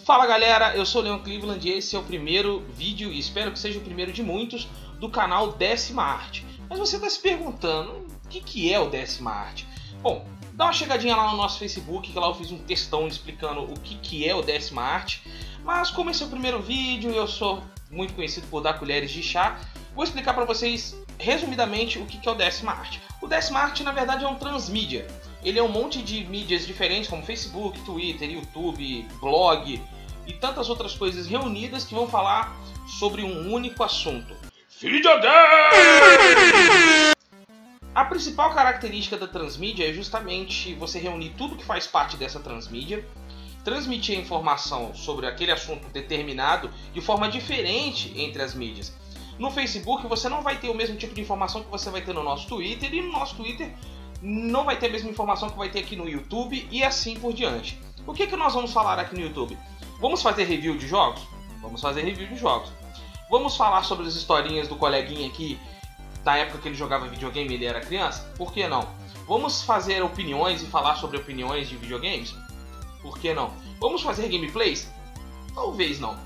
Fala galera, eu sou o Leon Cleveland e esse é o primeiro vídeo, e espero que seja o primeiro de muitos, do canal Décima Arte. Mas você está se perguntando, o que é o Décima Arte? Bom, dá uma chegadinha lá no nosso Facebook, que lá eu fiz um textão explicando o que é o Décima Arte. Mas como esse é o primeiro vídeo e eu sou muito conhecido por dar colheres de chá, vou explicar para vocês resumidamente o que é o Décima Arte. O Décima Arte na verdade é um transmídia. Ele é um monte de mídias diferentes como Facebook, Twitter, YouTube, blog e tantas outras coisas reunidas que vão falar sobre um único assunto: videogame! A principal característica da transmídia é justamente você reunir tudo que faz parte dessa transmídia, transmitir a informação sobre aquele assunto determinado de forma diferente entre as mídias. No Facebook você não vai ter o mesmo tipo de informação que você vai ter no nosso Twitter, e no nosso Twitter não vai ter a mesma informação que vai ter aqui no YouTube e assim por diante. O que nós vamos falar aqui no YouTube? Vamos fazer review de jogos? Vamos fazer review de jogos. Vamos falar sobre as historinhas do coleguinha aqui, da época que ele jogava videogame e ele era criança? Por que não? Vamos fazer opiniões e falar sobre opiniões de videogames? Por que não? Vamos fazer gameplays? Talvez não.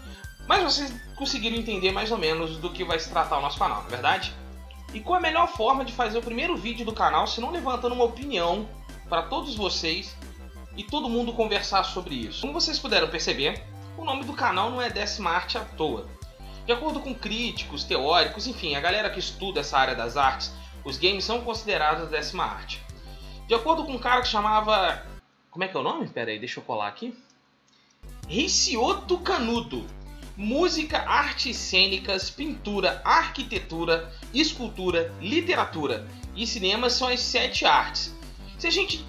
Mas vocês conseguiram entender mais ou menos do que vai se tratar o nosso canal, não é verdade? E qual a melhor forma de fazer o primeiro vídeo do canal se não levantando uma opinião para todos vocês e todo mundo conversar sobre isso? Como vocês puderam perceber, o nome do canal não é Décima Arte à toa. De acordo com críticos, teóricos, enfim, a galera que estuda essa área das artes, os games são considerados Décima Arte. De acordo com um cara que chamava... Como é que é o nome? Pera aí, deixa eu colar aqui. Ricciotto Canudo. Música, artes cênicas, pintura, arquitetura, escultura, literatura e cinema são as 7 artes. Se a gente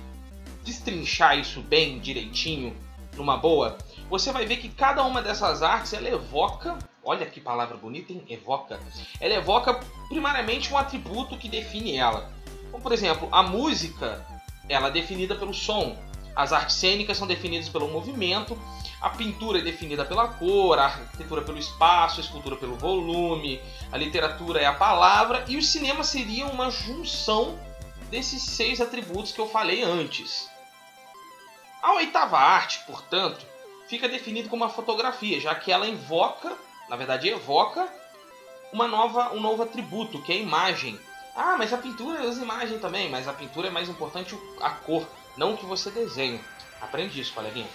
destrinchar isso bem direitinho, numa boa, você vai ver que cada uma dessas artes ela evoca, olha que palavra bonita, hein? Evoca. Ela evoca primariamente um atributo que define ela. Como por exemplo, a música, ela é definida pelo som. As artes cênicas são definidas pelo movimento, a pintura é definida pela cor, a arquitetura pelo espaço, a escultura pelo volume, a literatura é a palavra e o cinema seria uma junção desses 6 atributos que eu falei antes. A 8ª arte, portanto, fica definida como a fotografia, já que ela invoca, na verdade evoca, um novo atributo, que é a imagem. Ah, mas a pintura usa imagem também, mas a pintura é mais importante a cor, não o que você desenha. Aprende isso, coleguinha.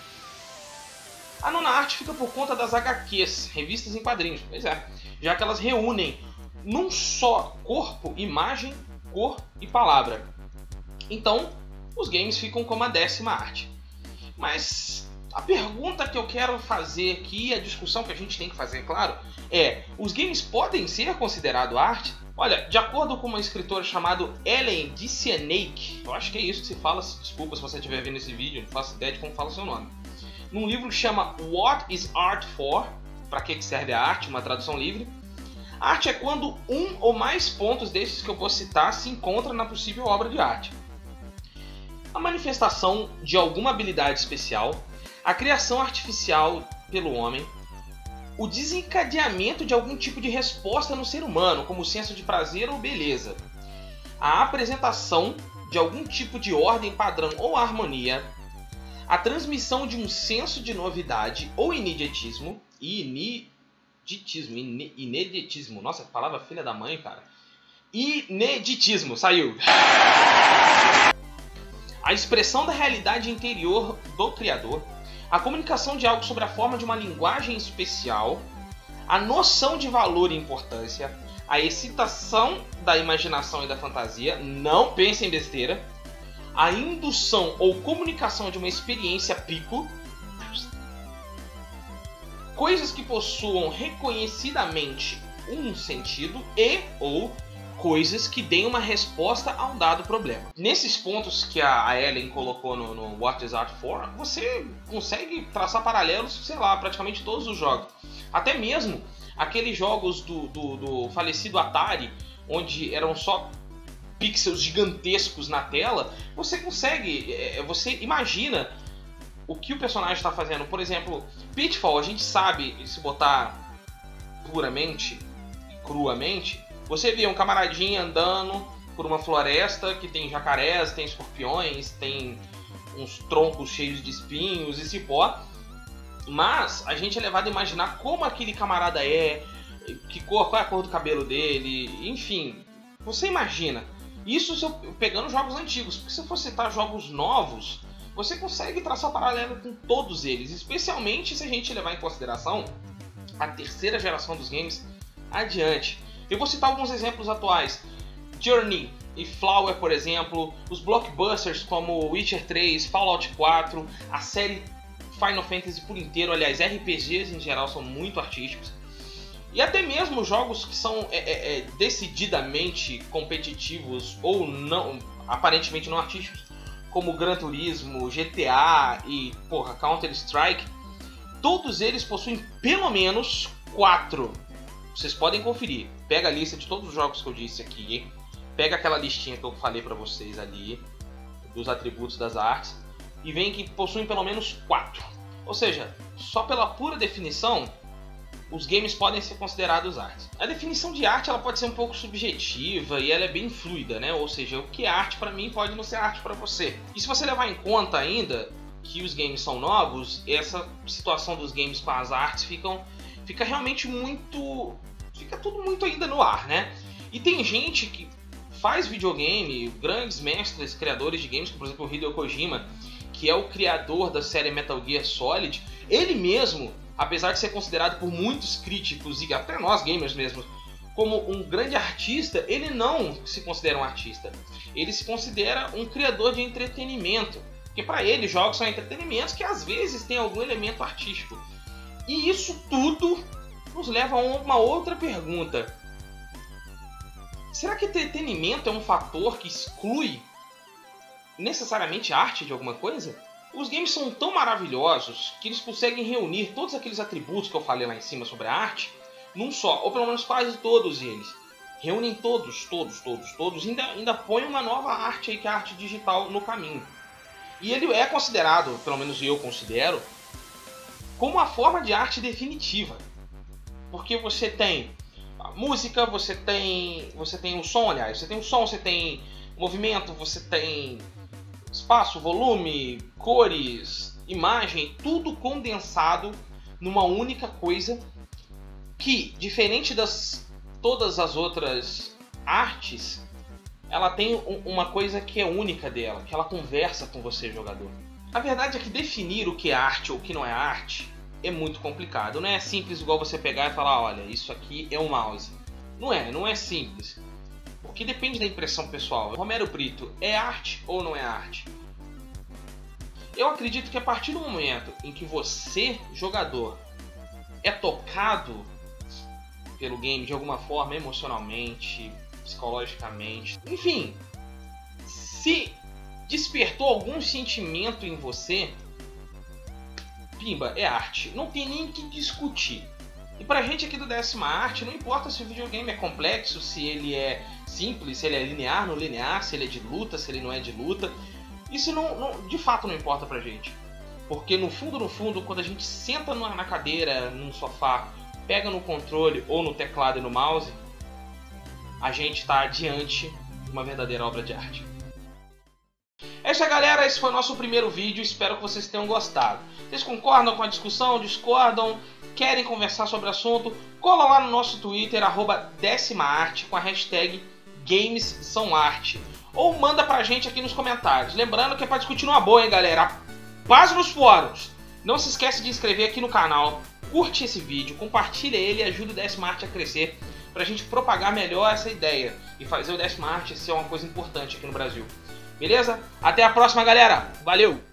A 9ª arte fica por conta das HQs, revistas em quadrinhos. Pois é, já que elas reúnem num só corpo, imagem, cor e palavra. Então, os games ficam como a 10ª arte. Mas a pergunta que eu quero fazer aqui, a discussão que a gente tem que fazer, claro, é: os games podem ser considerados arte? Olha, de acordo com uma escritora chamada Ellen Dissanayake, eu acho que é isso que se fala, desculpa se você estiver vendo esse vídeo, não faço ideia de como fala o seu nome. Num livro que chama What is Art For? Para que serve a arte? Uma tradução livre. Arte é quando um ou mais pontos desses que eu vou citar se encontram na possível obra de arte. A manifestação de alguma habilidade especial, a criação artificial pelo homem, o desencadeamento de algum tipo de resposta no ser humano, como o senso de prazer ou beleza, a apresentação de algum tipo de ordem, padrão ou harmonia, a transmissão de um senso de novidade ou ineditismo, nossa, palavra filha da mãe, cara. Ineditismo, saiu. A expressão da realidade interior do criador, a comunicação de algo sobre a forma de uma linguagem especial, a noção de valor e importância, a excitação da imaginação e da fantasia, não pense em besteira, a indução ou comunicação de uma experiência pico, coisas que possuam reconhecidamente um sentido e ou coisas que deem uma resposta a um dado problema. Nesses pontos que a Ellen colocou no What is Art For, você consegue traçar paralelos, sei lá, praticamente todos os jogos. Até mesmo aqueles jogos do falecido Atari, onde eram só pixels gigantescos na tela, você consegue, você imagina o que o personagem está fazendo. Por exemplo, Pitfall, a gente sabe, se botar puramente, cruamente, você vê um camaradinha andando por uma floresta que tem jacarés, tem escorpiões, tem uns troncos cheios de espinhos e cipó. Mas a gente é levado a imaginar como aquele camarada é, qual é a cor do cabelo dele, enfim. Você imagina. Isso se eu pegando jogos antigos, porque se eu for citar jogos novos, você consegue traçar paralelo com todos eles, especialmente se a gente levar em consideração a terceira geração dos games adiante. Eu vou citar alguns exemplos atuais. Journey e Flower, por exemplo, os blockbusters como Witcher 3, Fallout 4, a série Final Fantasy por inteiro, aliás, RPGs em geral são muito artísticos. E até mesmo jogos que são decididamente competitivos ou não, aparentemente não artísticos, como Gran Turismo, GTA e Counter-Strike, todos eles possuem pelo menos 4. Vocês podem conferir. Pega a lista de todos os jogos que eu disse aqui, pega aquela listinha que eu falei pra vocês ali, dos atributos das artes, e vem que possuem pelo menos 4. Ou seja, só pela pura definição, os games podem ser considerados artes. A definição de arte ela pode ser um pouco subjetiva e ela é bem fluida, né? Ou seja, o que é arte para mim pode não ser arte para você. E se você levar em conta ainda que os games são novos, essa situação dos games com as artes fica realmente muito... fica tudo muito ainda no ar, né? E tem gente que faz videogame, grandes mestres, criadores de games, como por exemplo o Hideo Kojima, que é o criador da série Metal Gear Solid, ele mesmo, apesar de ser considerado por muitos críticos e até nós gamers mesmo como um grande artista, ele não se considera um artista. Ele se considera um criador de entretenimento. Porque para ele jogos são entretenimentos que às vezes tem algum elemento artístico. E isso tudo nos leva a uma outra pergunta. Será que entretenimento é um fator que exclui necessariamente a arte de alguma coisa? Os games são tão maravilhosos que eles conseguem reunir todos aqueles atributos que eu falei lá em cima sobre a arte num só, ou pelo menos quase todos eles. Reúnem todos, e ainda põem uma nova arte aí, que é a arte digital, no caminho. E ele é considerado, pelo menos eu considero, como a forma de arte definitiva. Porque você tem a música, você tem o som, aliás, você tem movimento, você tem espaço, volume, cores, imagem, tudo condensado numa única coisa que, diferente das todas as outras artes, ela tem uma coisa que é única dela, que ela conversa com você, jogador. A verdade é que definir o que é arte ou o que não é arte é muito complicado. Não é simples igual você pegar e falar, olha, isso aqui é um mouse. Não é simples. Porque depende da impressão pessoal. Romero Brito, é arte ou não é arte? Eu acredito que a partir do momento em que você, jogador, é tocado pelo game de alguma forma, emocionalmente, psicologicamente, enfim, se despertou algum sentimento em você, pimba, é arte. Não tem nem que discutir. E pra gente aqui do Décima Arte, não importa se o videogame é complexo, se ele é simples, se ele é linear, não linear, se ele é de luta, se ele não é de luta. Isso de fato não importa pra gente. Porque no fundo, quando a gente senta na cadeira, num sofá, pega no controle ou no teclado e no mouse, a gente está diante de uma verdadeira obra de arte. É isso aí, galera. Esse foi o nosso primeiro vídeo. Espero que vocês tenham gostado. Vocês concordam com a discussão? Discordam? Querem conversar sobre o assunto? Cola lá no nosso Twitter, @décimaarte, com a hashtag GamesSãoArte. Ou manda pra gente aqui nos comentários. Lembrando que é pra discutir numa boa, hein, galera? Paz nos fóruns! Não se esquece de inscrever aqui no canal, curte esse vídeo, compartilha ele e ajuda o Décima Arte a crescer, pra gente propagar melhor essa ideia e fazer o Décima Arte ser uma coisa importante aqui no Brasil. Beleza? Até a próxima, galera! Valeu!